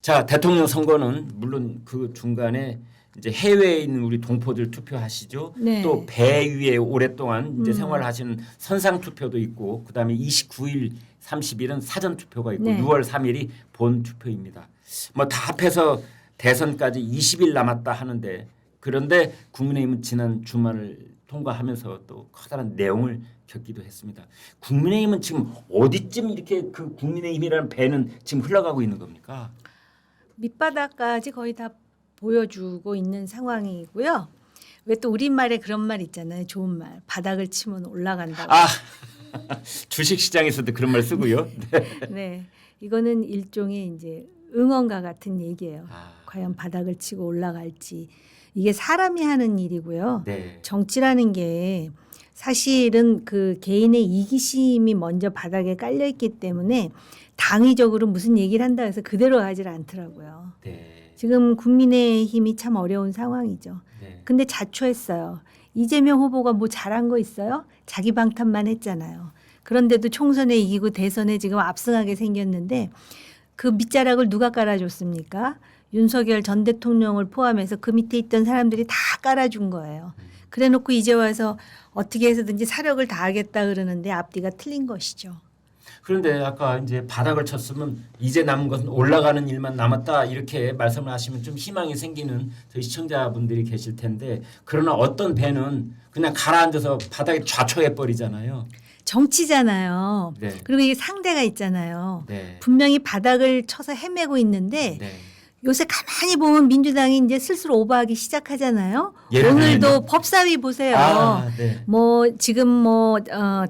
자, 대통령 선거는 물론 그 중간에 이제 해외에 있는 우리 동포들 투표하시죠. 네. 또 배 위에 오랫동안 이제 생활하시는 선상 투표도 있고, 그다음에 29일, 30일은 사전 투표가 있고, 네. 6월 3일이 본 투표입니다. 뭐 다 합해서 대선까지 20일 남았다 하는데, 그런데 국민의힘은 지난 주말을 통과하면서 또 커다란 내용을 겪기도 했습니다. 국민의힘은 지금 어디쯤 이렇게 그 국민의힘이라는 배는 지금 흘러가고 있는 겁니까? 밑바닥까지 거의 다 보여주고 있는 상황이고요. 왜 또 우리말에 그런 말 있잖아요. 좋은 말. 바닥을 치면 올라간다고. 아, 주식시장에서도 그런 말 쓰고요. 네. 네. 이거는 일종의 이제 응원가 같은 얘기예요. 아, 과연 바닥을 치고 올라갈지. 이게 사람이 하는 일이고요. 네. 정치라는 게 사실은 그 개인의 이기심이 먼저 바닥에 깔려 있기 때문에 당위적으로 무슨 얘기를 한다 해서 그대로 가질 않더라고요. 네. 지금 국민의힘이 참 어려운 상황이죠. 네. 근데 자초했어요. 이재명 후보가 뭐 잘한 거 있어요? 자기 방탄만 했잖아요. 그런데도 총선에 이기고 대선에 지금 압승하게 생겼는데 그 밑자락을 누가 깔아줬습니까? 윤석열 전 대통령을 포함해서 그 밑에 있던 사람들이 다 깔아준 거예요. 그래놓고 이제 와서 어떻게 해서든지 사력을 다하겠다 그러는데 앞뒤가 틀린 것이죠. 그런데 아까 이제 바닥을 쳤으면 이제 남은 것은 올라가는 일만 남았다 이렇게 말씀을 하시면 좀 희망이 생기는 저희 시청자분들이 계실 텐데, 그러나 어떤 배는 그냥 가라앉아서 바닥에 좌초해 버리잖아요. 정치잖아요. 네. 그리고 이게 상대가 있잖아요. 네. 분명히 바닥을 쳐서 헤매고 있는데 네. 요새 가만히 보면 민주당이 이제 슬슬 오버하기 시작하잖아요. 예를 오늘도 들면? 법사위 보세요. 아, 네. 뭐 지금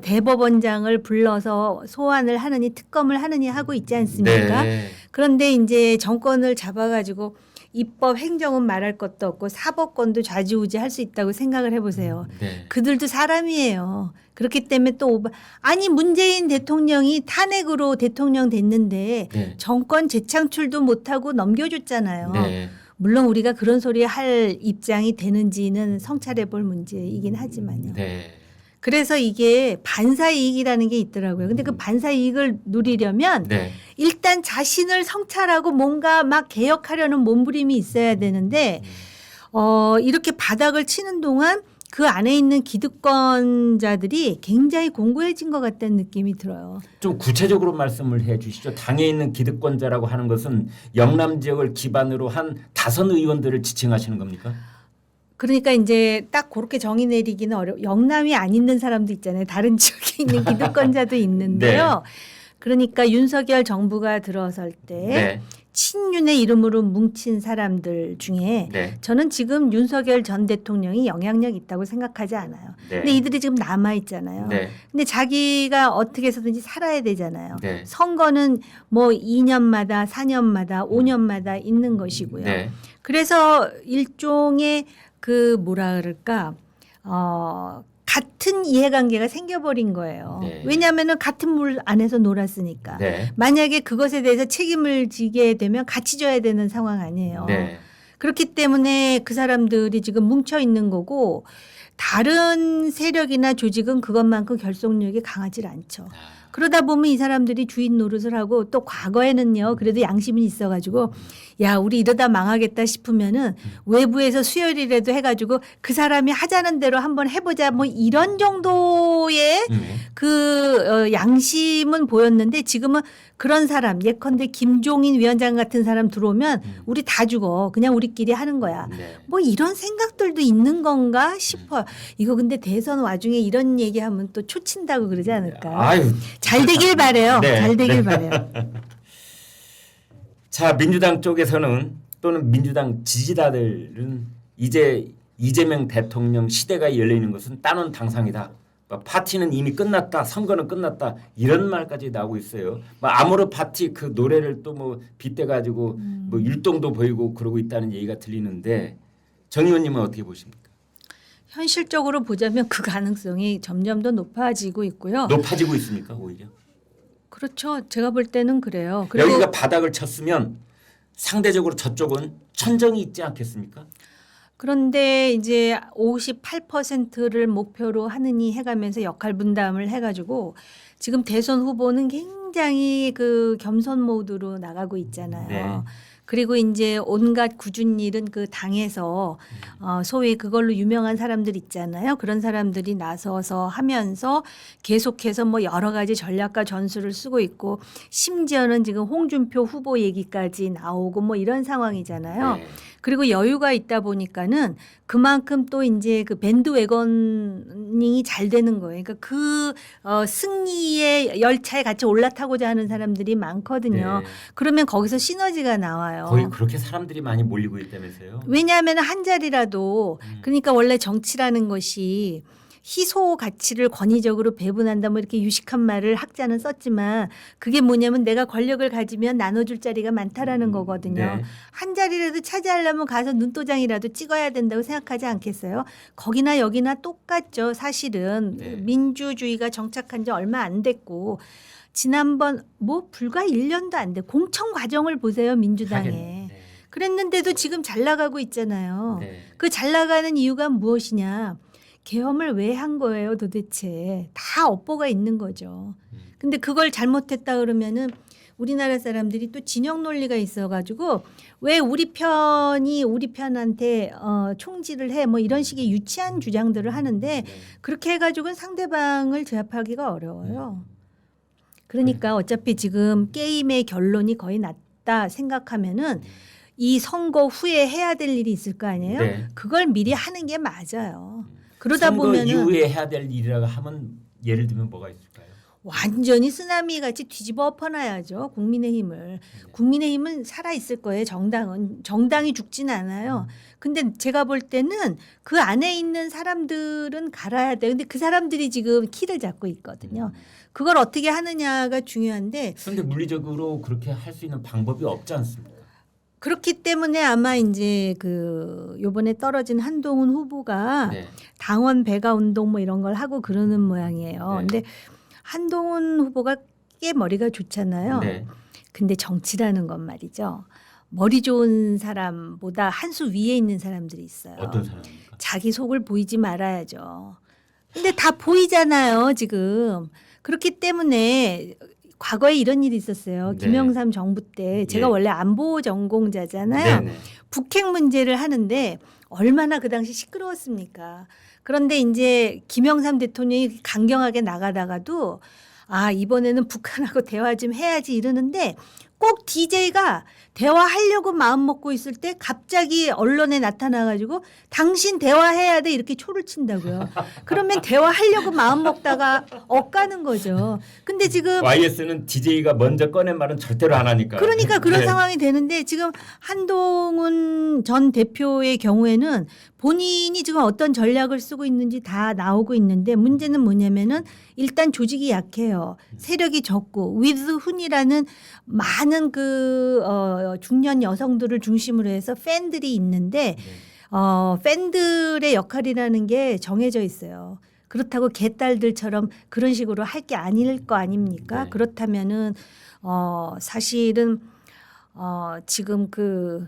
대법원장을 불러서 소환을 하느니 특검을 하느니 하고 있지 않습니까? 네. 그런데 이제 정권을 잡아가지고 입법 행정은 말할 것도 없고 사법권도 좌지우지 할 수 있다고 생각을 해보세요. 네. 그들도 사람이에요. 그렇기 때문에 또 아니 문재인 대통령이 탄핵으로 대통령 됐는데 네. 정권 재창출도 못하고 넘겨줬잖아요. 네. 물론 우리가 그런 소리 할 입장이 되는지는 성찰해 볼 문제이긴 하지만요. 네. 그래서 이게 반사이익이라는 게 있더라고요. 근데 그 반사이익을 누리려면 네. 일단 자신을 성찰하고 뭔가 막 개혁하려는 몸부림이 있어야 되는데 이렇게 바닥을 치는 동안 그 안에 있는 기득권자들이 굉장히 공고해진 것 같다는 느낌이 들어요. 좀 구체적으로 말씀을 해 주시죠. 당에 있는 기득권자라고 하는 것은 영남 지역을 기반으로 한 다선 의원들을 지칭하시는 겁니까? 그러니까 이제 딱 그렇게 정의 내리기는 영남이 안 있는 사람도 있잖아요. 다른 지역에 있는 기득권자도 있는데요. 그러니까 윤석열 정부가 들어설 때 네. 친윤의 이름으로 뭉친 사람들 중에 네. 저는 지금 윤석열 전 대통령이 영향력 있다고 생각하지 않아요. 네. 근데 이들이 지금 남아 있잖아요. 네. 근데 자기가 어떻게 해서든지 살아야 되잖아요. 네. 선거는 뭐 2년마다 4년마다 5년마다 있는 것이고요. 네. 그래서 일종의 그 뭐라 그럴까 같은 이해관계가 생겨버린 거예요. 네. 왜냐하면 같은 물 안에서 놀았으니까. 네. 만약에 그것에 대해서 책임을 지게 되면 같이 져야 되는 상황 아니에요. 네. 그렇기 때문에 그 사람들이 지금 뭉쳐 있는 거고 다른 세력이나 조직은 그것만큼 결속력이 강하지 않죠. 그러다 보면 이 사람들이 주인 노릇을 하고 또 과거에는요 그래도 양심이 있어가지고 야 우리 이러다 망하겠다 싶으면은 외부에서 수혈이라도 해가지고 그 사람이 하자는 대로 한번 해보자 뭐 이런 정도의 그 양심은 보였는데 지금은 그런 사람 예컨대 김종인 위원장 같은 사람 들어오면 우리 다 죽어 그냥 우리끼리 하는 거야. 네. 뭐 이런 생각들도 있는 건가 싶어요. 이거 근데 대선 와중에 이런 얘기하면 또 초친다고 그러지 않을까? 아유. 잘 되길 바래요. 네. 잘 되길 네. 바래요. 자, 민주당 쪽에서는 또는 민주당 지지자들은 이제 이재명 대통령 시대가 열리는 것은 따놓은 당상이다. 파티는 이미 끝났다. 선거는 끝났다. 이런 말까지 나오고 있어요. 아모르 파티 그 노래를 또 뭐 빗대 가지고 뭐 율동도 보이고 그러고 있다는 얘기가 들리는데 정 의원님은 어떻게 보십니까? 현실적으로 보자면 그 가능성이 점점 더 높아지고 있고요. 높아지고 있습니까 오히려? 그렇죠. 제가 볼 때는 그래요. 그리고 여기가 바닥을 쳤으면 상대적으로 저쪽은 천정이 있지 않겠습니까? 그런데 이제 58%를 목표로 하느니 해가면서 역할 분담을 해가지고 지금 대선 후보는 굉장히 그 겸손 모드로 나가고 있잖아요. 네. 그리고 이제 온갖 굳은 일은 그 당에서 소위 그걸로 유명한 사람들 있잖아요. 그런 사람들이 나서서 하면서 계속해서 뭐 여러 가지 전략과 전술을 쓰고 있고 심지어는 지금 홍준표 후보 얘기까지 나오고 뭐 이런 상황이잖아요. 네. 그리고 여유가 있다 보니까는 그만큼 또 이제 그 밴드웨거닝이 잘 되는 거예요. 그러니까 그 승리의 열차에 같이 올라타고자 하는 사람들이 많거든요. 네. 그러면 거기서 시너지가 나와요. 거의 그렇게 사람들이 많이 몰리고 있다면서요. 왜냐하면 한 자리라도 그러니까 원래 정치라는 것이 희소 가치를 권위적으로 배분한다 뭐 이렇게 유식한 말을 학자는 썼지만 그게 뭐냐면 내가 권력을 가지면 나눠줄 자리가 많다라는 거거든요. 네. 한 자리라도 차지하려면 가서 눈도장이라도 찍어야 된다고 생각하지 않겠어요? 거기나 여기나 똑같죠. 사실은 네. 민주주의가 정착한 지 얼마 안 됐고 지난번 뭐 불과 1년도 안 돼. 공천 과정을 보세요. 민주당에. 하긴, 네. 그랬는데도 지금 잘 나가고 있잖아요. 네. 그 잘 나가는 이유가 무엇이냐? 계엄을 왜 한 거예요, 도대체? 다 업보가 있는 거죠. 근데 그걸 잘못했다 그러면은 우리나라 사람들이 또 진영 논리가 있어가지고 왜 우리 편이 우리 편한테 총질을 해 뭐 이런 식의 유치한 주장들을 하는데 네. 그렇게 해가지고는 상대방을 제압하기가 어려워요. 그러니까 어차피 지금 게임의 결론이 거의 났다 생각하면은 이 선거 후에 해야 될 일이 있을 거 아니에요? 네. 그걸 미리 하는 게 맞아요. 그러다 선거 보면은 이후에 해야 될 일이라고 하면 예를 들면 뭐가 있을까요? 완전히 쓰나미 같이 뒤집어 엎어놔야죠. 국민의힘을. 국민의힘은 살아 있을 거예요. 정당이 죽진 않아요. 근데 제가 볼 때는 그 안에 있는 사람들은 갈아야 돼요. 근데 그 사람들이 지금 키를 잡고 있거든요. 그걸 어떻게 하느냐가 중요한데 그런데 물리적으로 그렇게 할 수 있는 방법이 없지 않습니까? 그렇기 때문에 아마 이제 그 요번에 떨어진 한동훈 후보가 네. 당원 배가 운동 뭐 이런 걸 하고 그러는 모양이에요. 네. 근데 한동훈 후보가 꽤 머리가 좋잖아요. 네. 근데 정치라는 건 말이죠. 머리 좋은 사람보다 한 수 위에 있는 사람들이 있어요. 어떤 사람입니까? 자기 속을 보이지 말아야죠. 근데 다 보이잖아요, 지금. 그렇기 때문에 과거에 이런 일이 있었어요. 네. 김영삼 정부 때 제가 예. 원래 안보 전공자잖아요. 네네. 북핵 문제를 하는데 얼마나 그 당시 시끄러웠습니까? 그런데 이제 김영삼 대통령이 강경하게 나가다가도 아 이번에는 북한하고 대화 좀 해야지 이러는데 꼭 DJ가 대화하려고 마음 먹고 있을 때 갑자기 언론에 나타나가지고 당신 대화해야 돼 이렇게 초를 친다고요. 그러면 대화하려고 마음 먹다가 엇가는 거죠. 근데 지금 YS는 DJ가 먼저 꺼낸 말은 절대로 안 하니까. 그러니까 그런 네. 상황이 되는데 지금 한동훈 전 대표의 경우에는 본인이 지금 어떤 전략을 쓰고 있는지 다 나오고 있는데 문제는 뭐냐면은 일단 약해요. 세력이 적고 위드훈이라는 많은 그 중년 여성들을 중심으로 해서 팬들이 있는데 팬들의 역할이라는 게 정해져 있어요. 그렇다고 개딸들처럼 그런 식으로 할 게 아닐 거 아닙니까? 네. 그렇다면은 사실은 지금 그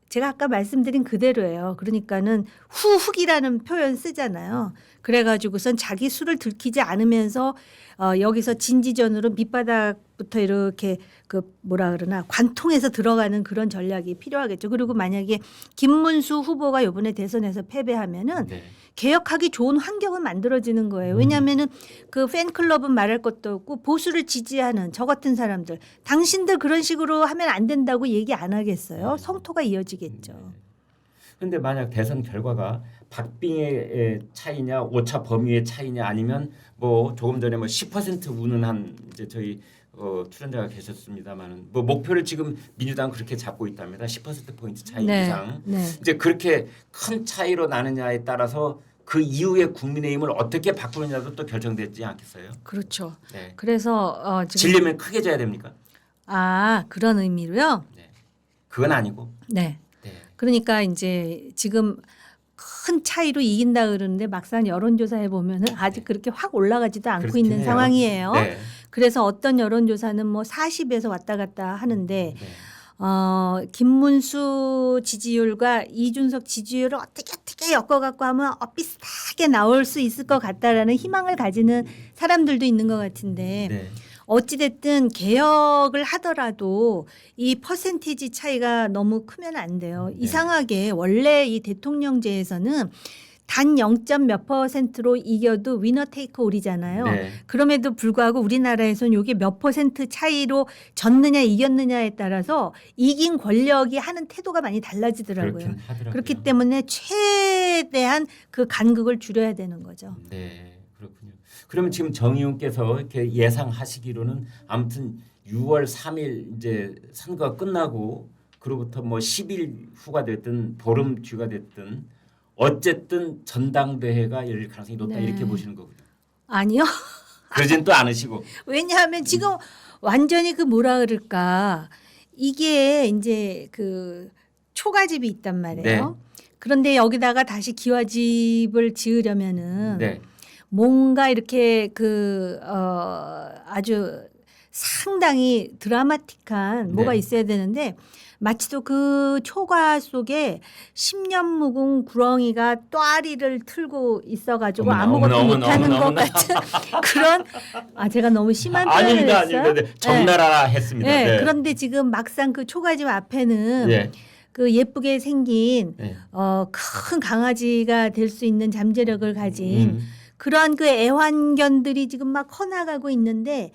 제가 아까 말씀드린 그대로예요. 그러니까는 후훅이라는 표현 쓰잖아요. 그래가지고선 자기 수를 들키지 않으면서 여기서 진지전으로 밑바닥부터 이렇게 그 뭐라 그러나 관통해서 들어가는 그런 전략이 필요하겠죠. 그리고 만약에 김문수 후보가 이번에 대선에서 패배하면은 네. 개혁하기 좋은 환경은 만들어지는 거예요. 왜냐하면은 그 팬클럽은 말할 것도 없고 보수를 지지하는 저 같은 사람들 당신들 그런 식으로 하면 안 된다고 얘기 안 하겠어요. 성토가 이어지겠죠. 그런데 만약 대선 결과가 박빙의 차이냐 오차 범위의 차이냐 아니면 뭐 조금 전에 뭐 10% 운운한 이제 저희 출연자가 계셨습니다만은 뭐 목표를 지금 민주당 그렇게 잡고 있답니다. 10% 포인트 차이 이상. 네. 이제 그렇게 큰 차이로 나느냐에 따라서 그 이후에 국민의힘을 어떻게 바꾸느냐도 또 결정되지 않겠어요? 그렇죠. 네. 그래서 지금 질려면 크게 져야 됩니까? 그런 의미로요. 네. 그건 아니고. 네. 네. 그러니까 이제 지금 큰 차이로 이긴다 그러는데 막상 여론조사해 보면은 아직 그렇게 확 올라가지도 않고 그렇긴 있는 해요. 상황이에요. 네. 그래서 어떤 여론조사는 뭐 40에서 왔다 갔다 하는데 네. 김문수 지지율과 이준석 지지율을 어떻게 엮어갖고 하면 비슷하게 나올 수 있을 것 같다라는 희망을 가지는 사람들도 있는 것 같은데 네. 어찌됐든 개혁을 하더라도 이 퍼센티지 차이가 너무 크면 안 돼요. 네. 이상하게 원래 이 대통령제에서는 단 0몇 %로 이겨도 위너 테이크 올이잖아요. 네. 그럼에도 불구하고 우리나라에서는 이게 몇 % 차이로 졌느냐 이겼느냐에 따라서 이긴 권력이 하는 태도가 많이 달라지더라고요. 그렇긴 하더라고요. 그렇기 때문에 최대한 그 간극을 줄여야 되는 거죠. 네, 그렇군요. 그러면 지금 정의용께서 이렇게 예상하시기로는 아무튼 6월 3일 이제 선거가 끝나고 그로부터 뭐 10일 후가 됐든 보름 뒤가 됐든 어쨌든 전당대회가 열릴 가능성이 높다 네. 이렇게 보시는 거고요. 아니요. 그러진 또 않으시고. 왜냐하면 지금 완전히 그 뭐라 그럴까 이게 이제 그 초가집이 있단 말이에요. 네. 그런데 여기다가 다시 기와집을 지으려면은 네. 뭔가 이렇게 아주 상당히 드라마틱한 뭐가 네. 있어야 되는데 마치도 그 초가 속에 10년 묵은 구렁이가 또아리를 틀고 있어가지고 어머나, 아무것도 어머나, 못하는 어머나, 것 어머나. 같은 그런 제가 너무 심한 표현을 아닙니다, 했어요. 아닙니다. 네. 적나라 했습니다. 네. 네. 그런데 지금 막상 그 초가집 앞에는 네. 그 예쁘게 생긴 네. 큰 강아지가 될 수 있는 잠재력을 가진 그러한 그 애완견들이 지금 막 커나가고 있는데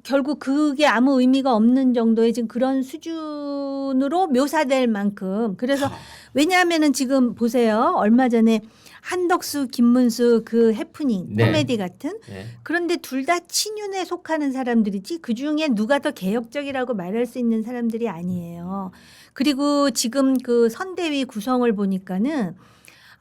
결국 그게 아무 의미가 없는 정도의 지금 그런 수준으로 묘사될 만큼 그래서 왜냐하면은 지금 보세요. 얼마 전에 한덕수, 김문수 그 해프닝 네. 코미디 같은 네. 그런데 둘 다 친윤에 속하는 사람들이지 그중에 누가 더 개혁적이라고 말할 수 있는 사람들이 아니에요. 그리고 지금 그 선대위 구성을 보니까는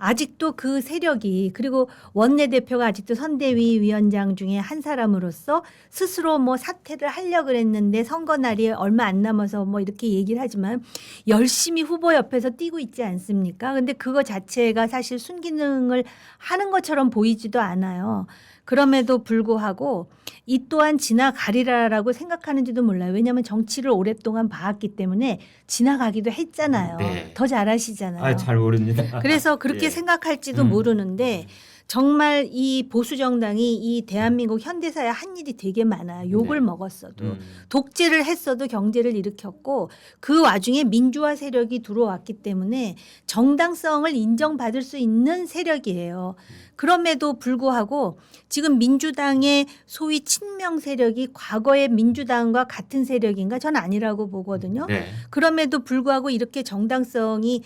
아직도 그 세력이 그리고 원내대표가 아직도 선대위 위원장 중에 한 사람으로서 스스로 뭐 사퇴를 하려고 그랬는데 선거 날이 얼마 안 남아서 뭐 이렇게 얘기를 하지만 열심히 후보 옆에서 뛰고 있지 않습니까? 근데 그거 자체가 사실 순기능을 하는 것처럼 보이지도 않아요. 그럼에도 불구하고 이 또한 지나가리라라고 생각하는지도 몰라요. 왜냐하면 정치를 오랫동안 봐왔기 때문에 지나가기도 했잖아요. 네. 더 잘하시잖아요. 아, 잘 모릅니다. 그래서 그렇게 예. 생각할지도 모르는데 정말 이 보수 정당이 이 대한민국 현대사에 한 일이 되게 많아요. 욕을 네. 먹었어도 독재를 했어도 경제를 일으켰고 그 와중에 민주화 세력이 들어왔기 때문에 정당성을 인정받을 수 있는 세력이에요. 그럼에도 불구하고 지금 민주당의 소위 친명 세력이 과거의 민주당과 같은 세력인가? 전 아니라고 보거든요. 네. 그럼에도 불구하고 이렇게 정당성이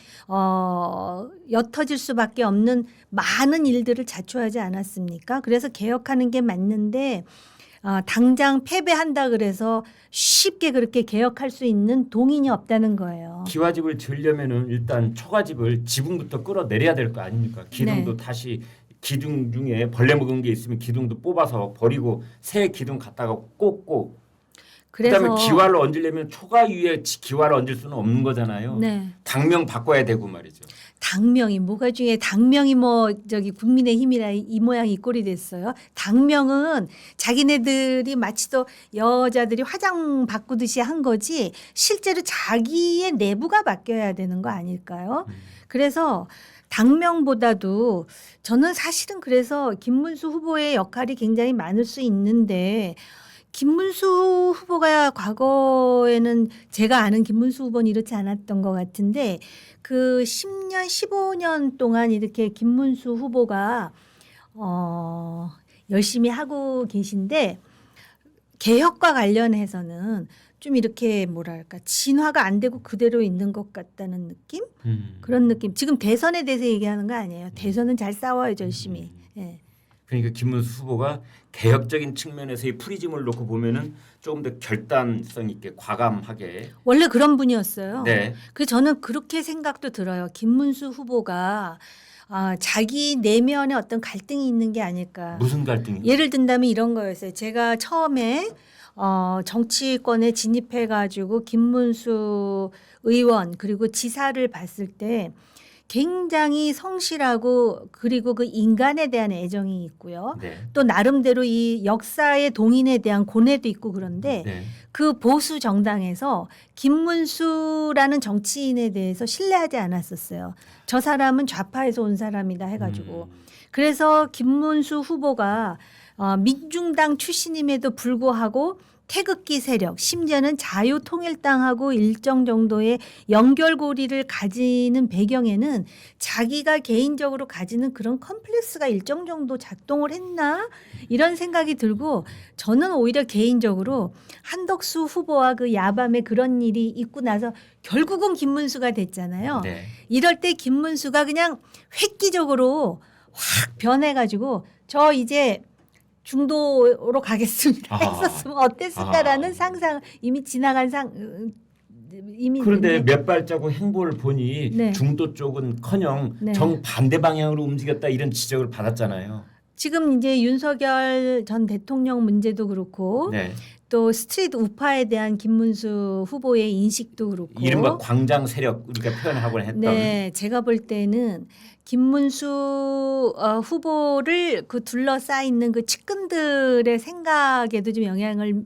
옅어질 수밖에 없는 많은 일들을 자초하지 않았습니까? 그래서 개혁하는 게 맞는데 당장 패배한다 그래서 쉽게 그렇게 개혁할 수 있는 동인이 없다는 거예요. 기와집을 지으려면은 일단 초가집을 지붕부터 끌어내려야 될 거 아닙니까? 기둥도 네. 다시 기둥 중에 벌레 묵은 게 있으면 기둥도 뽑아서 버리고 새 기둥 갖다가 꽂고 그다음에 기와를 얹으려면 초가 위에 기와를 얹을 수는 없는 거잖아요. 네. 당명 바꿔야 되고 말이죠. 당명이 뭐가 중에 당명이 뭐 국민의힘이라 이 모양 이 꼴이 됐어요. 당명은 자기네들이 마치 또 여자들이 화장 바꾸듯이 한 거지 실제로 자기의 내부가 바뀌어야 되는 거 아닐까요? 그래서 당명보다도 저는 사실은 그래서 김문수 후보의 역할이 굉장히 많을 수 있는데 김문수 후보가 과거에는 제가 아는 김문수 후보는 이렇지 않았던 것 같은데 그 10년, 15년 동안 이렇게 김문수 후보가 열심히 하고 계신데 개혁과 관련해서는 좀 이렇게 뭐랄까 진화가 안 되고 그대로 있는 것 같다는 느낌? 그런 느낌. 지금 대선에 대해서 얘기하는 거 아니에요. 대선은 잘 싸워야죠, 열심히. 예. 그러니까 김문수 후보가 개혁적인 측면에서의 프리즘을 놓고 보면은 조금 더 결단성 있게 과감하게 원래 그런 분이었어요. 네. 그래서 저는 그렇게 생각도 들어요. 김문수 후보가 자기 내면에 어떤 갈등이 있는 게 아닐까. 무슨 갈등이? 예를 든다면 이런 거였어요. 제가 처음에 정치권에 진입해가지고 김문수 의원 그리고 지사를 봤을 때 굉장히 성실하고 그리고 그 인간에 대한 애정이 있고요. 네. 또 나름대로 이 역사의 동인에 대한 고뇌도 있고 그런데 네. 그 보수 정당에서 김문수라는 정치인에 대해서 신뢰하지 않았었어요. 저 사람은 좌파에서 온 사람이다 해가지고. 그래서 김문수 후보가 민중당 출신임에도 불구하고 태극기 세력, 심지어는 자유통일당하고 일정 정도의 연결고리를 가지는 배경에는 자기가 개인적으로 가지는 그런 컴플렉스가 일정 정도 작동을 했나 이런 생각이 들고, 저는 오히려 개인적으로 한덕수 후보와 그 야밤에 그런 일이 있고 나서 결국은 김문수가 됐잖아요. 네. 이럴 때 김문수가 그냥 획기적으로 확 변해가지고 저 이제 중도로 가겠습니다 했었으면 어땠을까라는 상상, 이미 지나간 이미 그런데 있는데. 몇 발자국 행보를 보니 네. 중도 쪽은커녕 네. 정반대 방향으로 움직였다 이런 지적을 받았잖아요. 지금 이제 윤석열 전 대통령 문제도 그렇고 네. 또 스트리트 우파에 대한 김문수 후보의 인식도 그렇고, 이른바 광장 세력 우리가 표현하곤 했던. 네, 제가 볼 때는 김문수 후보를 그 둘러싸 있는 그 측근들의 생각에도 좀 영향을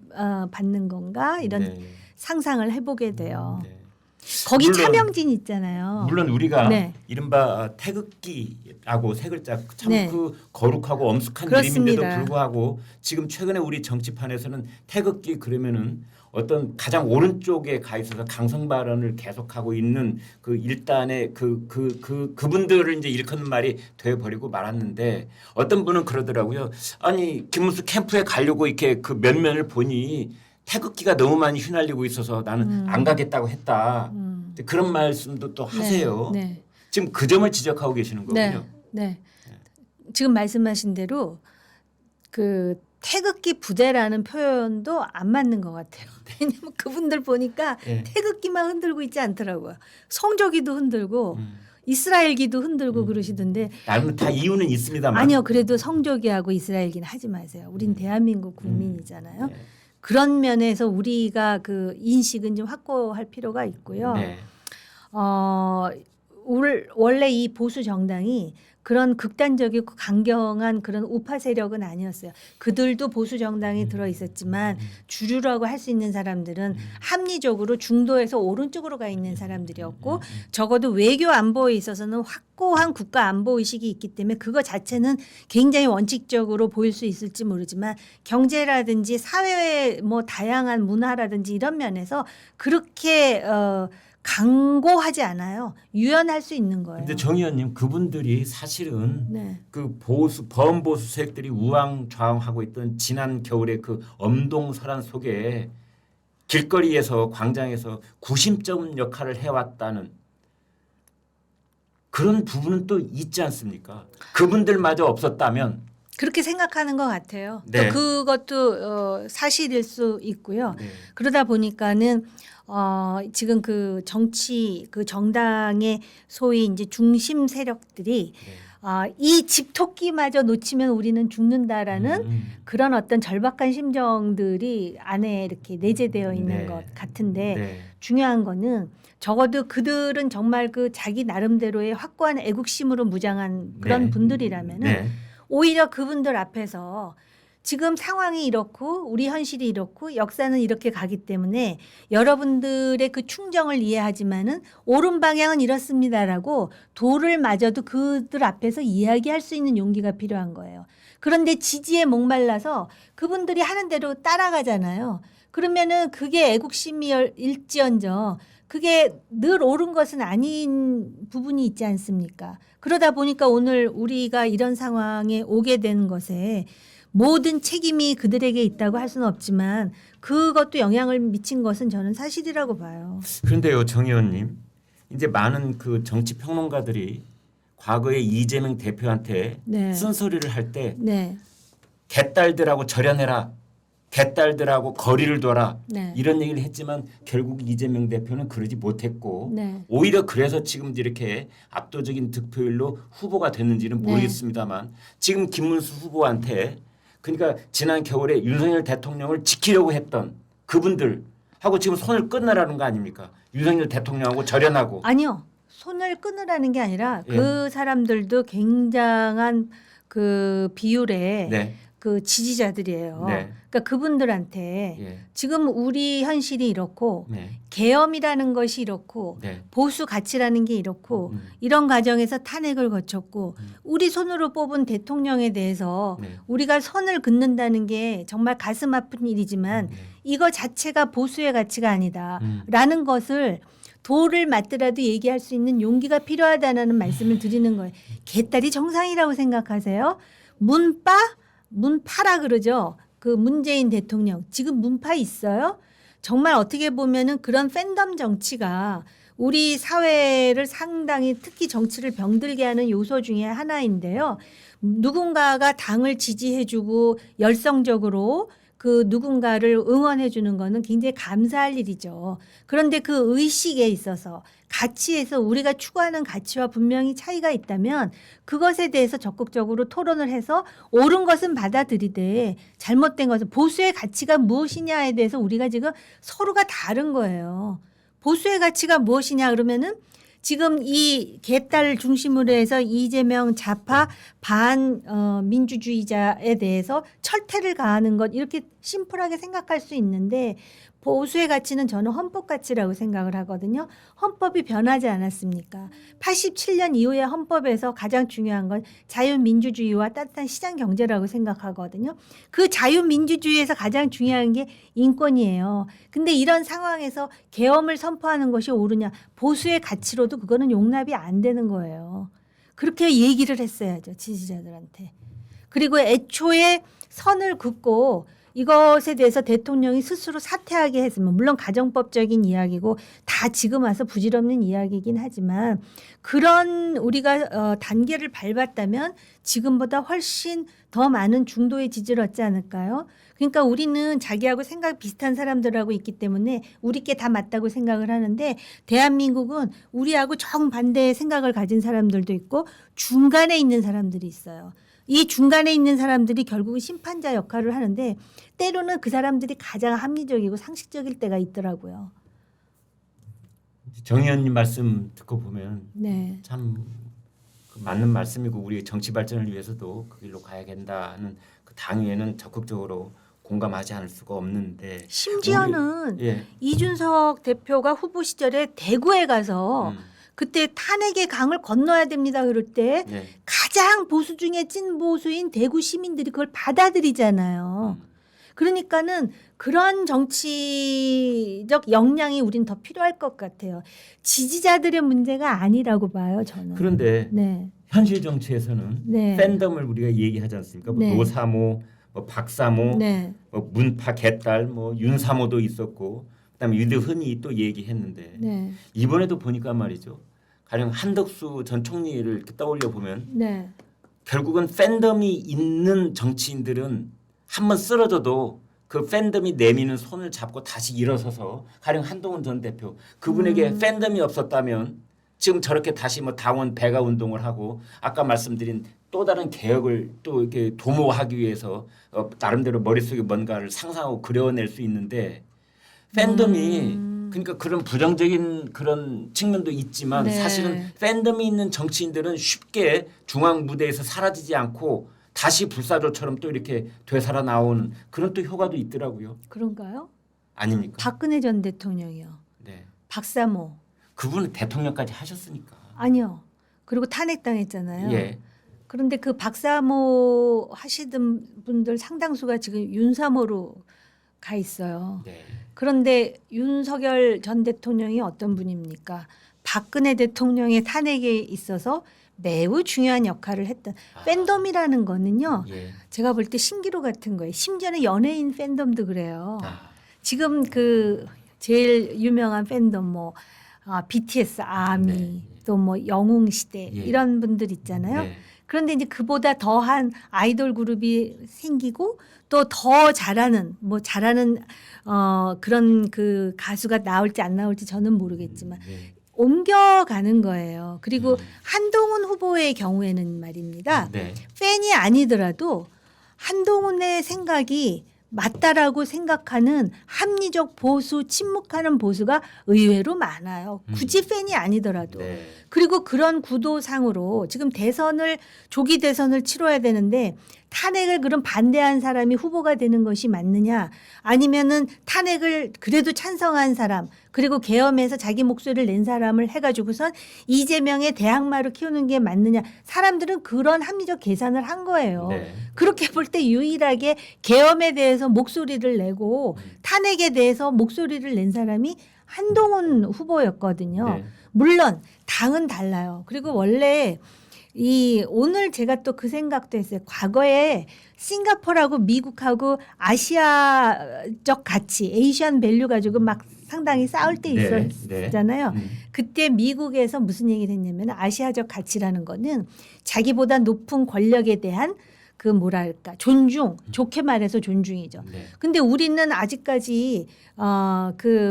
받는 건가 이런 네. 상상을 해보게 돼요. 네. 거기 물론- 차명진 있잖아요. 물론 우리가 네. 이른바 태극기라고 세 글자 참 네. 그 거룩하고 엄숙한 그렇습니다. 이름인데도 불구하고 지금 최근에 우리 정치판에서는 태극기 그러면은 어떤 가장 오른쪽에 가 있어서 강성 발언을 계속하고 있는 그 일단의 그분들을 이제 일컫는 말이 되어버리고 말았는데, 어떤 분은 그러더라고요. 아니 김문수 캠프에 가려고 이렇게 그 면면을 보니 태극기가 너무 많이 휘날리고 있어서 나는 안 가겠다고 했다. 그런 말씀도 또 하세요. 네. 지금 그 점을 지적하고 계시는 네. 거군요. 네. 지금 말씀하신 대로 그 태극기 부대라는 표현도 안 맞는 것 같아요. 왜냐면 그분들 보니까 네. 태극기만 흔들고 있지 않더라고요. 성조기도 흔들고 이스라엘기도 흔들고 그러시던데, 나름 다 이유는 있습니다만. 아니요, 그래도 성조기하고 이스라엘기는 하지 마세요. 우린 대한민국 국민이잖아요. 네. 그런 면에서 우리가 그 인식은 좀 확고할 필요가 있고요. 네. 원래 이 보수 정당이 그런 극단적이고 강경한 그런 우파 세력은 아니었어요. 그들도 보수 정당에 들어 있었지만 주류라고 할 수 있는 사람들은 합리적으로 중도에서 오른쪽으로 가 있는 사람들이었고, 적어도 외교 안보에 있어서는 확고한 국가 안보 의식이 있기 때문에 그거 자체는 굉장히 원칙적으로 보일 수 있을지 모르지만, 경제라든지 사회의 뭐 다양한 문화라든지 이런 면에서 그렇게 강고하지 않아요. 유연할 수 있는 거예요. 근데 정 의원님, 그분들이 사실은 네. 그 범보수 세력들이 우왕좌왕하고 있던 지난 겨울의 그 엄동설한 속에 길거리에서 광장에서 구심점 역할을 해왔다는 그런 부분은 또 있지 않습니까? 그분들마저 없었다면. 그렇게 생각하는 것 같아요. 네. 또 그것도 사실일 수 있고요. 네. 그러다 보니까는 지금 그 정치 그 정당의 소위 이제 중심 세력들이 이 집토끼마저 놓치면 우리는 죽는다라는 그런 어떤 절박한 심정들이 안에 이렇게 내재되어 있는 네. 것 같은데, 네. 중요한 거는 적어도 그들은 정말 그 자기 나름대로의 확고한 애국심으로 무장한 그런 네. 분들이라면은 네. 오히려 그분들 앞에서 지금 상황이 이렇고 우리 현실이 이렇고 역사는 이렇게 가기 때문에 여러분들의 그 충정을 이해하지만은 옳은 방향은 이렇습니다라고 도를 맞아도 그들 앞에서 이야기할 수 있는 용기가 필요한 거예요. 그런데 지지에 목말라서 그분들이 하는 대로 따라가잖아요. 그러면은 그게 애국심일지언정 그게 늘 옳은 것은 아닌 부분이 있지 않습니까? 그러다 보니까 오늘 우리가 이런 상황에 오게 된 것에 모든 책임이 그들에게 있다고 할 수는 없지만 그것도 영향을 미친 것은 저는 사실이라고 봐요. 그런데요, 정 의원님, 이제 많은 그 정치 평론가들이 과거에 이재명 대표한테 네. 쓴소리를 할 때 네. 개딸들하고 절연해라, 개딸들하고 거리를 둬라, 네. 이런 얘기를 했지만 결국 이재명 대표는 그러지 못했고 네. 오히려 그래서 지금 이렇게 압도적인 득표율로 후보가 됐는지는 네. 모르겠습니다만, 지금 김문수 후보한테, 그러니까 지난 겨울에 윤석열 대통령을 지키려고 했던 그분들하고 지금 손을 끊으라는 거 아닙니까? 윤석열 대통령하고 절연하고. 아니요. 손을 끊으라는 게 아니라 예. 그 사람들도 굉장한 그 비율에 네. 그 지지자들이에요. 네. 그러니까 그분들한테 예. 지금 우리 현실이 이렇고 네. 계엄이라는 것이 이렇고 네. 보수 가치라는 게 이렇고 음. 이런 과정에서 탄핵을 거쳤고 음. 우리 손으로 뽑은 대통령에 대해서 네. 우리가 선을 긋는다는 게 정말 가슴 아픈 일이지만 네. 이거 자체가 보수의 가치가 아니다라는 음. 것을 돌을 맞더라도 얘기할 수 있는 용기가 필요하다는 말씀을 드리는 거예요. 개딸이 정상이라고 생각하세요? 문파라 그러죠. 그 문재인 대통령 지금 문파 있어요? 정말 어떻게 보면은 그런 팬덤 정치가 우리 사회를 상당히 특히 정치를 병들게 하는 요소 중에 하나인데요. 누군가가 당을 지지해주고 열성적으로 그 누군가를 응원해주는 거는 굉장히 감사할 일이죠. 그런데 그 의식에 있어서 가치에서 우리가 추구하는 가치와 분명히 차이가 있다면 그것에 대해서 적극적으로 토론을 해서 옳은 것은 받아들이되 잘못된 것은 보수의 가치가 무엇이냐에 대해서 우리가 지금 서로가 다른 거예요. 보수의 가치가 무엇이냐 그러면은 지금 이 개딸 중심으로 해서 이재명 좌파 반민주주의자에 대해서 철퇴를 가하는 것 이렇게 심플하게 생각할 수 있는데 보수의 가치는 저는 헌법 가치라고 생각을 하거든요. 헌법이 변하지 않았습니까? 87년 이후에 헌법에서 가장 중요한 건 자유민주주의와 따뜻한 시장 경제라고 생각하거든요. 그 자유민주주의에서 가장 중요한 게 인권이에요. 근데 이런 상황에서 계엄을 선포하는 것이 옳으냐? 보수의 가치로도 그거는 용납이 안 되는 거예요. 그렇게 얘기를 했어야죠. 지지자들한테. 그리고 애초에 선을 긋고 이것에 대해서 대통령이 스스로 사퇴하게 했으면 물론 가정법적인 이야기고 다 지금 와서 부질없는 이야기이긴 하지만 그런 우리가 단계를 밟았다면 지금보다 훨씬 더 많은 중도의 지지를 얻지 않을까요? 그러니까 우리는 자기하고 생각 비슷한 사람들하고 있기 때문에 우리께 다 맞다고 생각을 하는데 대한민국은 우리하고 정반대의 생각을 가진 사람들도 있고 중간에 있는 사람들이 있어요. 이 중간에 있는 사람들이 결국은 심판자 역할을 하는데 때로는 그 사람들이 가장 합리적이고 상식적일 때가 있더라고요. 정 의원님 말씀 듣고 보면 네. 참 맞는 말씀이고 우리 정치 발전을 위해서도 그 길로 가야 된다는 그 당위에는 적극적으로 공감하지 않을 수가 없는데 심지어는 예. 이준석 대표가 후보 시절에 대구에 가서 그때 탄핵의 강을 건너야 됩니다. 그럴 때 네. 가장 보수 중에 찐 보수인 대구 시민들이 그걸 받아들이잖아요. 그러니까는 그런 정치적 역량이 우린 더 필요할 것 같아요. 지지자들의 문제가 아니라고 봐요, 저는. 그런데 네. 현실 정치에서는 네. 팬덤을 우리가 얘기하지 않습니까? 뭐 네. 노사모, 뭐 박사모, 네. 뭐 문파 개딸, 뭐 윤사모도 있었고, 그다음에 유대흔이 또 얘기했는데 네. 이번에도 보니까 말이죠. 가령 한덕수 전 총리를 이렇게 떠올려 보면 네. 결국은 팬덤이 있는 정치인들은 한번 쓰러져도 그 팬덤이 내미는 손을 잡고 다시 일어서서 가령 한동훈 전 대표 그분에게 팬덤이 없었다면 지금 저렇게 다시 뭐 당원 배가 운동을 하고 아까 말씀드린 또 다른 개혁을 또 이렇게 도모하기 위해서 나름대로 머릿속에 뭔가를 상상하고 그려낼 수 있는데 팬덤이 그러니까 그런 부정적인 그런 측면도 있지만 네. 사실은 팬덤이 있는 정치인들은 쉽게 중앙 무대에서 사라지지 않고 다시 불사조처럼 또 이렇게 되살아 나오는 그런 또 효과도 있더라고요. 그런가요? 아닙니까? 박근혜 전 대통령이요. 네. 박사모. 그분은 대통령까지 하셨으니까. 아니요. 그리고 탄핵당했잖아요. 예. 그런데 그 박사모 하시던 분들 상당수가 지금 윤사모로 가 있어요. 네. 그런데 윤석열 전 대통령이 어떤 분입니까? 박근혜 대통령의 탄핵에 있어서 매우 중요한 역할을 했던 팬덤이라는 거는요. 예. 제가 볼 때 신기루 같은 거예요. 심지어는 연예인 팬덤도 그래요. 아. 지금 그 제일 유명한 팬덤 뭐 BTS 아미 네. 또 뭐 영웅시대 예. 이런 분들 있잖아요. 네. 그런데 이제 그보다 더한 아이돌 그룹이 생기고 또 더 잘하는 그런 그 가수가 나올지 안 나올지 저는 모르겠지만 네. 옮겨가는 거예요. 그리고 한동훈 후보의 경우에는 말입니다. 네. 팬이 아니더라도 한동훈의 생각이 맞다라고 생각하는 합리적 보수, 침묵하는 보수가 의외로 많아요. 굳이 팬이 아니더라도. 네. 그리고 그런 구도상으로 지금 조기 대선을 치러야 되는데 탄핵을 그럼 반대한 사람이 후보가 되는 것이 맞느냐, 아니면은 탄핵을 그래도 찬성한 사람, 그리고 계엄에서 자기 목소리를 낸 사람을 해가지고선 이재명의 대항마로 키우는 게 맞느냐. 사람들은 그런 합리적 계산을 한 거예요. 네. 그렇게 볼 때 유일하게 계엄에 대해서 목소리를 내고 탄핵에 대해서 목소리를 낸 사람이 한동훈 후보였거든요. 네. 물론 당은 달라요. 그리고 원래 오늘 제가 또 그 생각도 했어요. 과거에 싱가포르하고 미국하고 아시아적 가치, 에이시안 밸류 가지고 막 상당히 싸울 때 네. 있었잖아요. 네. 그때 미국에서 무슨 얘기를 했냐면 아시아적 가치라는 거는 자기보다 높은 권력에 대한 그 뭐랄까 존중, 좋게 말해서 존중이죠. 네. 근데 우리는 아직까지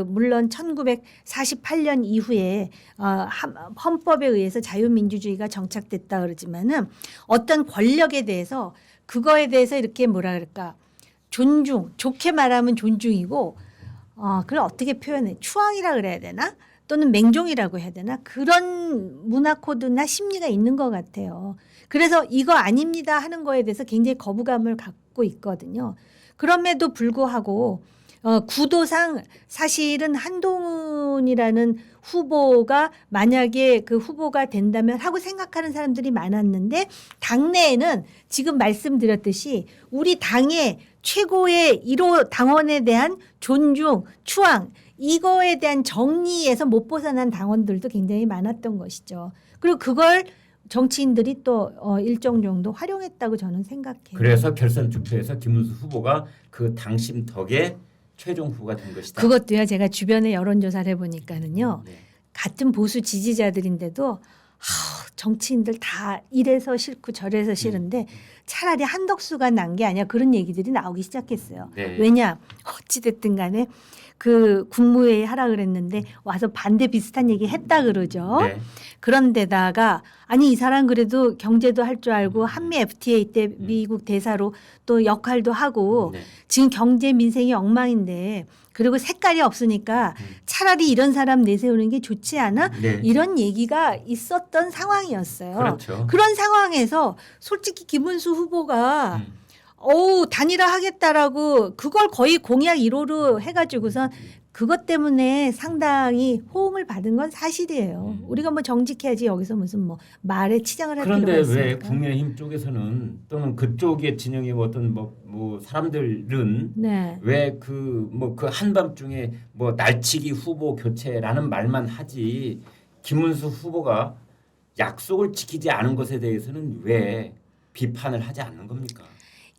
물론 1948년 이후에 헌법에 의해서 자유민주주의가 정착됐다 그러지만은 어떤 권력에 대해서 그거에 대해서 이렇게 뭐라 그럴까 존중, 좋게 말하면 존중이고 그걸 어떻게 표현해? 추앙이라 그래야 되나? 또는 맹종이라고 해야 되나? 그런 문화 코드나 심리가 있는 것 같아요. 그래서 이거 아닙니다 하는 거에 대해서 굉장히 거부감을 갖고 있거든요. 그럼에도 불구하고 구도상 사실은 한동훈이라는 후보가 만약에 그 후보가 된다면 하고 생각하는 사람들이 많았는데 당내에는 지금 말씀드렸듯이 우리 당의 최고의 1호 당원에 대한 존중, 추앙 이거에 대한 정리에서 못 벗어난 당원들도 굉장히 많았던 것이죠. 그리고 그걸 정치인들이 또 일정 정도 활용했다고 저는 생각해요. 그래서 결선 투표에서 김문수 후보가 그 당심 덕에 최종 후보가 된 것이다. 그것도요. 제가 주변에 여론조사를 해보니까는요. 네. 같은 보수 지지자들인데도 정치인들 다 이래서 싫고 저래서 싫은데 차라리 한덕수가 난 게 아니야. 그런 얘기들이 나오기 시작했어요. 네. 왜냐? 어찌됐든 간에 그 국무회의 하라 그랬는데 와서 반대 비슷한 얘기 했다 그러죠. 네. 그런데다가 아니 이 사람 그래도 경제도 할 줄 알고 한미 FTA 때 미국 대사로 또 역할도 하고 네. 지금 경제 민생이 엉망인데 그리고 색깔이 없으니까 차라리 이런 사람 내세우는 게 좋지 않아? 네. 이런 얘기가 있었던 상황이었어요. 그렇죠. 그런 상황에서 솔직히 김문수 후보가 단일화 하겠다라고 그걸 거의 공약 1호로 해가지고선 그것 때문에 상당히 호응을 받은 건 사실이에요. 우리가 뭐 정직해야지 여기서 무슨 뭐 말에 치장을 할 필요가 그런데 있습니까? 왜 국민의힘 쪽에서는 또는 그쪽의 진영의 어떤 뭐 사람들은 네. 왜 그 한밤중에 뭐 날치기 후보 교체라는 말만 하지 김문수 후보가 약속을 지키지 않은 것에 대해서는 왜 비판을 하지 않는 겁니까?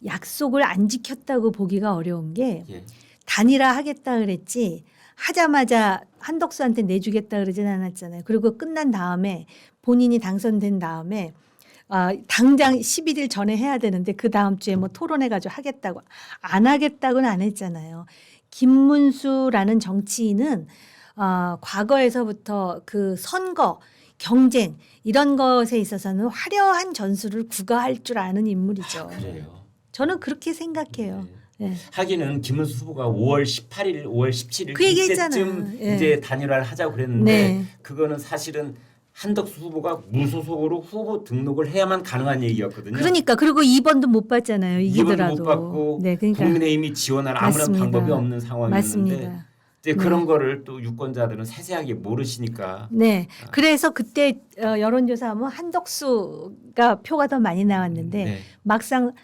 약속을 안 지켰다고 보기가 어려운 게 예. 단일화 하겠다 그랬지 하자마자 한덕수한테 내주겠다 그러진 않았잖아요. 그리고 끝난 다음에 본인이 당선된 다음에 당장 11일 전에 해야 되는데 그 다음 주에 뭐 토론해가지고 하겠다고 안 하겠다고는 안 했잖아요. 김문수라는 정치인은 과거에서부터 그 선거 경쟁 이런 것에 있어서는 화려한 전술을 구가할 줄 아는 인물이죠. 그래요. 저는 그렇게 생각해요. 네. 하기는 김문수 후보가 5월 18일, 5월 17일 그 얘기 이때쯤 했잖아. 예. 이제 단일화를 하자고 그랬는데 네. 그거는 사실은 한덕수 후보가 무소속으로 후보 등록을 해야만 가능한 얘기였거든요. 그러니까 그리고 2번도 못 받잖아요. 이기더라도. 못 받고 네, 그러니까 국민의힘이 지원할 아무런 맞습니다. 방법이 없는 상황이었는데 맞습니다. 이제 그런 거를 또 유권자들은 세세하게 모르시니까 네. 그래서 그때 여론조사하면 한덕수가 표가 더 많이 나왔는데 네. 막상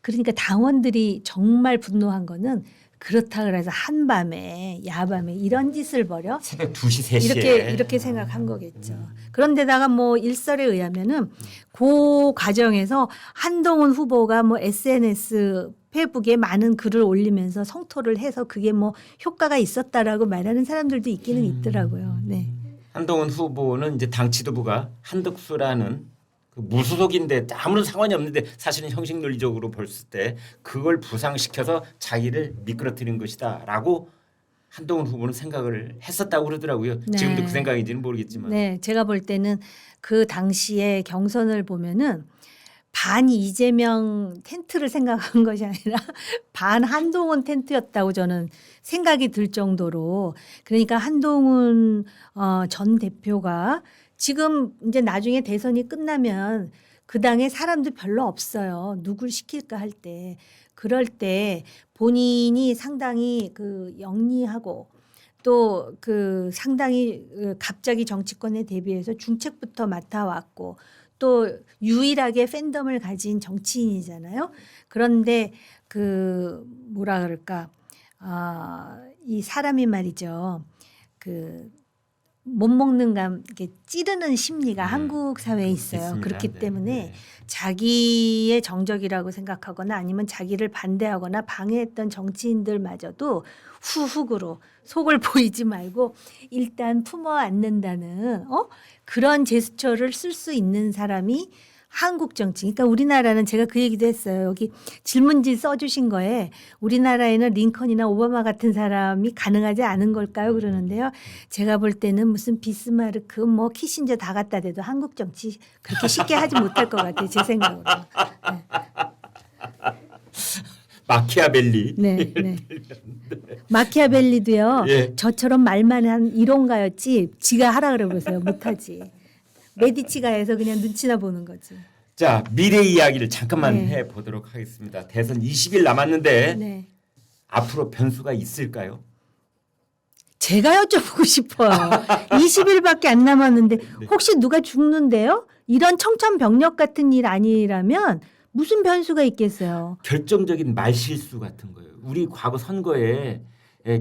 그러니까 당원들이 정말 분노한 거는 그렇다 그래서 한밤에 야밤에 이런 짓을 벌여 새벽 2시 3시에 이렇게 생각한 거겠죠. 그런데다가 뭐 일설에 의하면은 그 과정에서 한동훈 후보가 뭐 SNS 페이북에 많은 글을 올리면서 성토를 해서 그게 뭐 효과가 있었다라고 말하는 사람들도 있기는 있더라고요. 네. 한동훈 후보는 이제 당 지도부가 한덕수라는 그 무소속인데 아무런 상관이 없는데 사실은 형식 논리적으로 봤을 때 그걸 부상시켜서 자기를 미끄러뜨린 것이다라고 한동훈 후보는 생각을 했었다고 그러더라고요. 네. 지금도 그 생각인지는 모르겠지만. 네, 제가 볼 때는 그 당시에 경선을 보면은 반 이재명 텐트를 생각한 것이 아니라 반 한동훈 텐트였다고 저는 생각이 들 정도로 그러니까 한동훈 전 대표가 지금 이제 나중에 대선이 끝나면 그 당에 사람도 별로 없어요. 누굴 시킬까 할 때. 그럴 때 본인이 상당히 그 영리하고 또 그 상당히 갑자기 정치권에 대비해서 중책부터 맡아왔고 또 유일하게 팬덤을 가진 정치인이잖아요. 그런데 그 뭐라 그럴까 이 사람이 말이죠. 그 못 먹는 감 이렇게 찌르는 심리가 한국 사회에 있어요. 있습니다. 그렇기 네, 때문에 네. 자기의 정적이라고 생각하거나 아니면 자기를 반대하거나 방해했던 정치인들마저도 후훅으로 속을 보이지 말고 일단 품어 안는다는 그런 제스처를 쓸 수 있는 사람이 한국 정치. 그러니까 우리나라는 제가 그 얘기도 했어요. 여기 질문지 써주신 거에 우리나라에는 링컨이나 오바마 같은 사람이 가능하지 않은 걸까요? 그러는데요. 제가 볼 때는 무슨 비스마르크 뭐 키신저 다 갖다 대도 한국 정치 그렇게 쉽게 하지 못할 것 같아요. 제 생각으로. 네. 마키아벨리. 네, 네. 마키아벨리도요. 예. 저처럼 말만 한 이론가였지 지가 하라 그래 보세요. 못하지. 메디치가 해서 그냥 눈치나 보는 거지. 자, 미래 이야기를 잠깐만 네. 해보도록 하겠습니다. 대선 20일 남았는데 네. 앞으로 변수가 있을까요? 제가 여쭤보고 싶어요. 20일밖에 안 남았는데 혹시 누가 죽는데요? 이런 청천벽력 같은 일 아니라면 무슨 변수가 있겠어요? 결정적인 말실수 같은 거예요. 우리 과거 선거에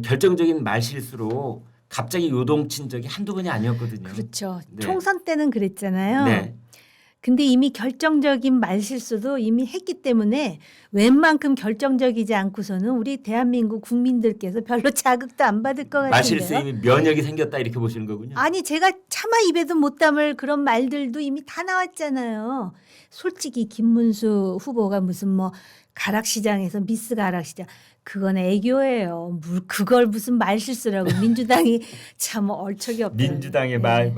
결정적인 말실수로 갑자기 요동친 적이 한두 번이 아니었거든요. 그렇죠. 네. 총선 때는 그랬잖아요. 네. 근데 이미 결정적인 말실수도 이미 했기 때문에 웬만큼 결정적이지 않고서는 우리 대한민국 국민들께서 별로 자극도 안 받을 것 같은데요. 말실수 이미 면역이 생겼다 이렇게 보시는 거군요. 아니 제가 차마 입에도 못 담을 그런 말들도 이미 다 나왔잖아요. 솔직히 김문수 후보가 무슨 뭐 가락시장에서 미스 가락시장 그건 애교예요. 그걸 무슨 말실수라고 민주당이 참 얼척이 없다. 민주당의 네.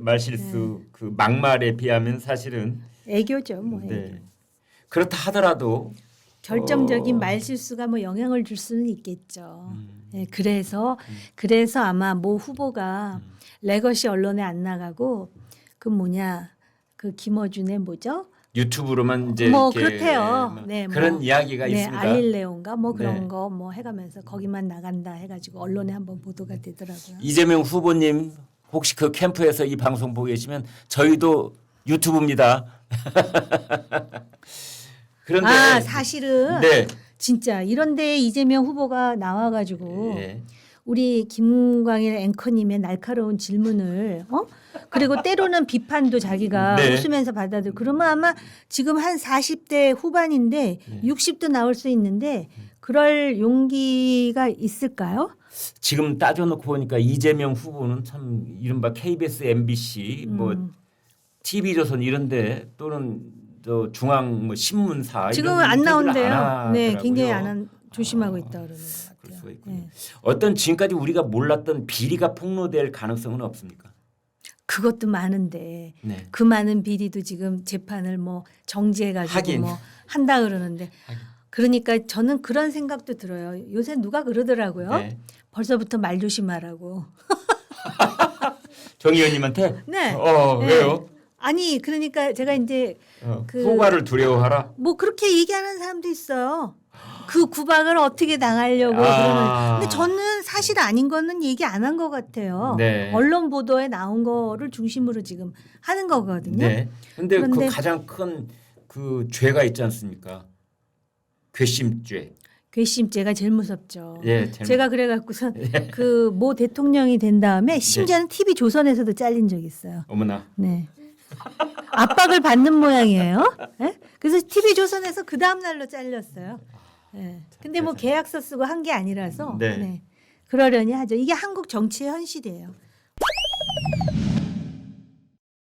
말실수 그 막말에 비하면 사실은 애교죠, 뭐. 애교. 네. 그렇다 하더라도 결정적인 말실수가 뭐 영향을 줄 수는 있겠죠. 네, 그래서 아마 모 후보가 레거시 언론에 안 나가고 그 뭐냐 그 김어준의 뭐죠? 유튜브로만 이제 뭐 이렇게 그렇대요. 뭐 네, 그런 뭐, 이야기가 네, 있습니다. 알릴레온가 뭐 그런 네. 거 뭐 해가면서 거기만 나간다 해가지고 언론에 한번 보도가 되더라고요. 이재명 후보님 혹시 그 캠프에서 이 방송 보고 계시면 저희도 유튜브입니다. 그런데 사실은 네. 진짜 이런데 이재명 후보가 나와가지고 예. 우리 김광일 앵커님의 날카로운 질문을 그리고 때로는 비판도 자기가 네. 웃으면서 받아들. 그러면 아마 지금 한 40대 후반인데 60도 나올 수 있는데 그럴 용기가 있을까요? 지금 따져놓고 보니까 이재명 후보는 참 이른바 KBS, MBC, 뭐 TV조선 이런데 또는 저 중앙 뭐 신문사 지금은 이런 안 인터뷰를 나온대요. 안 네, 하더라고요. 굉장히 조심하고 있다 그러는 것 그럴 같아요. 수가 있군요. 네. 어떤 지금까지 우리가 몰랐던 비리가 폭로될 가능성은 없습니까? 그것도 많은데 네. 그 많은 비리도 지금 재판을 뭐 정지해가지고 하긴. 뭐 한다 그러는데 그러니까 저는 그런 생각도 들어요. 요새 누가 그러더라고요. 네. 벌써부터 말 조심하라고. 정 의원님한테 네. 네. 왜요? 아니 그러니까 제가 이제 그- 후가를 두려워하라. 뭐 그렇게 얘기하는 사람도 있어요. 그 구박을 어떻게 당하려고 그러는. 근데 저는 사실 아닌 거는 얘기 안 한 것 같아요. 네. 언론 보도에 나온 거를 중심으로 지금 하는 거거든요. 네. 근데 그 그런데- 가장 큰 그 죄가 있지 않습니까? 괘씸죄. 괘씸죄가 제일 무섭죠. 예, 제가 그래갖고선 그 모 대통령이 된 다음에 심지어는 TV 조선에서도 잘린 적이 있어요. 어머나. 네. 압박을 받는 모양이에요. 네? 그래서 TV 조선에서 그 다음 날로 잘렸어요. 네. 근데 뭐 계약서 쓰고 한 게 아니라서 네. 네. 그러려니 하죠. 이게 한국 정치의 현실이에요.